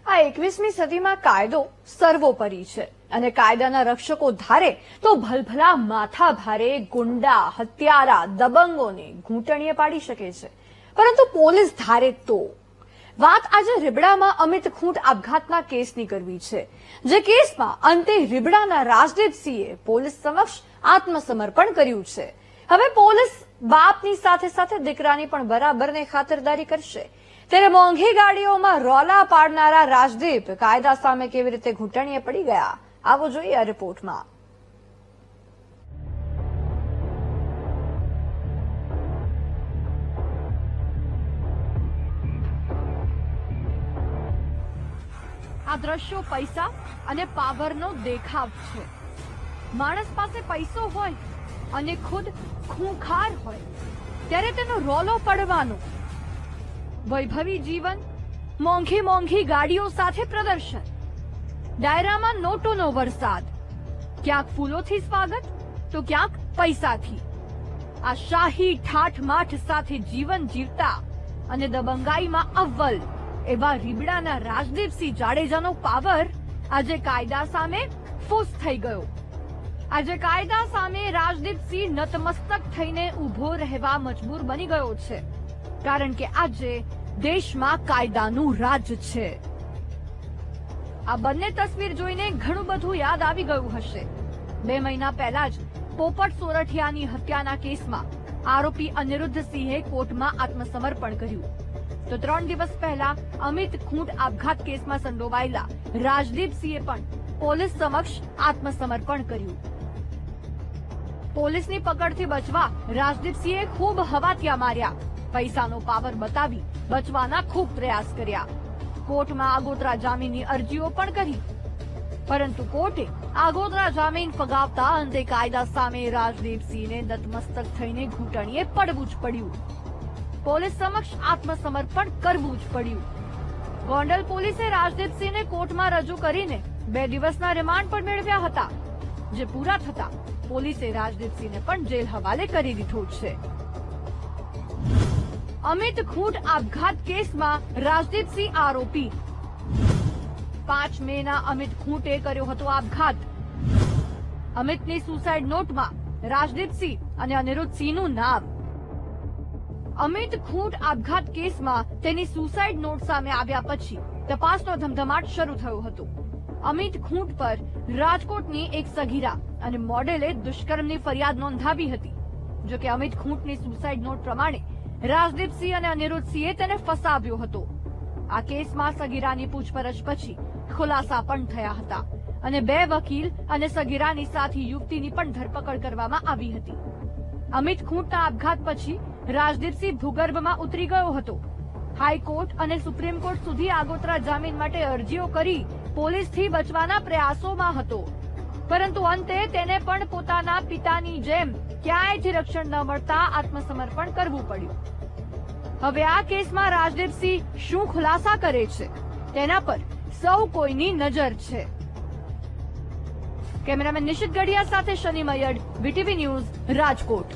આ 21મી સદીમાં કાયદો સર્વોપરી છે અને કાયદાના રક્ષકો ધારે તો ભલભલા માથા ભારે ગુંડા, હત્યારા, દબંગોને ઘૂંટણીએ પાડી શકે છે, પરંતુ પોલીસ ધારે તો વાત આજે રીબડામાં અમિત ખૂંટ આપઘાતના કેસની કરવી છે, જે કેસમાં અંતે રીબડાના રાજદીપસિંહે પોલીસ સમક્ષ આત્મસમર્પણ કર્યું છે। હવે પોલીસ બાપની સાથે સાથે દીકરાની પણ બરાબરને ખાતરદારી કરશે। ત્યારે મોંઘી ગાડીઓમાં રોલા પાડનારા રાજદીપ કાયદા સામે કેવી રીતે ઘૂંટણીએ પડી ગયા, આવો જોઈએ આ રિપોર્ટમાં। આ દ્રશ્યો પૈસા અને પાવરનો દેખાવ છે। માણસ પાસે પૈસો હોય અને ખુદ ખૂંખાર હોય ત્યારે તેનો રોલો પડવાનો, વૈભવી જીવન, મોંઘી મોંઘી ગાડીઓ સાથે પ્રદર્શન, ડાયરામાં નોટોનો વરસાદ, ક્યાંક ફૂલોથી સ્વાગત તો ક્યાંક પૈસાથી। આ શાહી ઠાઠમાઠ સાથે જીવન જીવતા અને દબંગાઈમાં અવ્વલ એવા રીબડાના રાજદીપસિંહ જાડેજાનો પાવર આજે કાયદા સામે ફૂસ થઈ ગયો। આજે કાયદા સામે રાજદીપસિંહ નતમસ્તક થઈને ઉભો રહેવા મજબૂર બની ગયો છે, કારણ કે આજે દેશમાં કાયદાનું રાજ છે। આ બંને તસવીર જોઈને ઘણું બધું યાદ આવી ગયું હશે। 2 મહિના પહેલા જ પોપટ સોરઠિયાની હત્યાના કેસમાં આરોપી અનિરુદ્ધસિંહે કોર્ટમાં આત્મસમર્પણ કર્યું, તો 3 દિવસ પહેલા અમિત ખૂંટ આપઘાત કેસમાં સંડોવાયેલા રાજદીપસિંહે પણ પોલીસ સમક્ષ આત્મસમર્પણ કર્યું। પોલીસની પકડથી બચવા રાજદીપસિંહે ખૂબ હવાતિયા માર્યા, પૈસાનો પાવર બતાવી બચવાના ખૂબ પ્રયાસ કર્યા, કોર્ટમાં આગોતરા જામીનની અરજીઓ પણ કરી, પરંતુ કોર્ટે આગોતરા જામીન ફગાવતા અંતે કાયદા સામે રાજદીપસિંહને નતમસ્તક થઈને ઘૂંટણીએ પડવું જ પડ્યું, પોલીસ સમક્ષ આત્મસમર્પણ કરવું જ પડ્યું। ગોંડલ પોલીસે રાજદીપસિંહને કોર્ટમાં રજૂ કરીને 2 દિવસના રિમાન્ડ પર મેળવ્યા હતા, જે પૂરા થતા પોલીસે રાજદીપસિંહને પણ જેલ હવાલે કરી દીધો છે। અમિત ખૂંટ આપઘાત કેસમાં રાજદીપસિંહ આરોપી। 5 મેના અમિત ખૂંટે કર્યો હતો આપઘાત। અમિતની સુસાઇડ નોટમાં રાજદીપસિંહ અને અનિરુદ્ધસિંહનું નામ। અમિત ખૂંટ આપઘાત કેસમાં તેની સુસાઇડ નોટ સામે આવ્યા પછી તપાસનો ધમધમાટ શરૂ થયો હતો। અમિત ખૂંટ પર રાજકોટની એક સગીરા અને મોડેલે દુષ્કર્મની ફરિયાદ નોંધાવી હતી, જો કે અમિત ખૂંટની સુસાઇડ નોટ પ્રમાણે રાજદીપસિંહ અને અનિરુદ્ધસિંહે તેને ફસાવ્યો હતો। આ કેસમાં સગીરાની પૂછપરછ પછી ખુલાસા પણ થયા હતા અને 2 વકીલ અને સગીરાની સાથી યુવતીની પણ ધરપકડ કરવામાં આવી હતી। અમિત ખૂંટના આપઘાત પછી રાજદીપસિંહ ભૂગર્ભમાં ઉતરી ગયો હતો। હાઈકોર્ટ અને સુપ્રીમ કોર્ટ સુધી આગોતરા જામીન માટે અરજીઓ કરી પોલીસથી બચવાના પ્રયાસોમાં હતો, પરંતુ અંતે તેને પણ પોતાના પિતાની જેમ ક્યાંયથી રક્ષણ ન મળતા આત્મસમર્પણ કરવું પડ્યું। હવે આ કેસમાં રાજદીપસિંહ શું ખુલાસા કરે છે તેના પર સૌ કોઈની નજર છે। કેમેરામેન નિશિત ગઢિયા સાથે શનિ મયડ, વીટીવી ન્યૂઝ, રાજકોટ।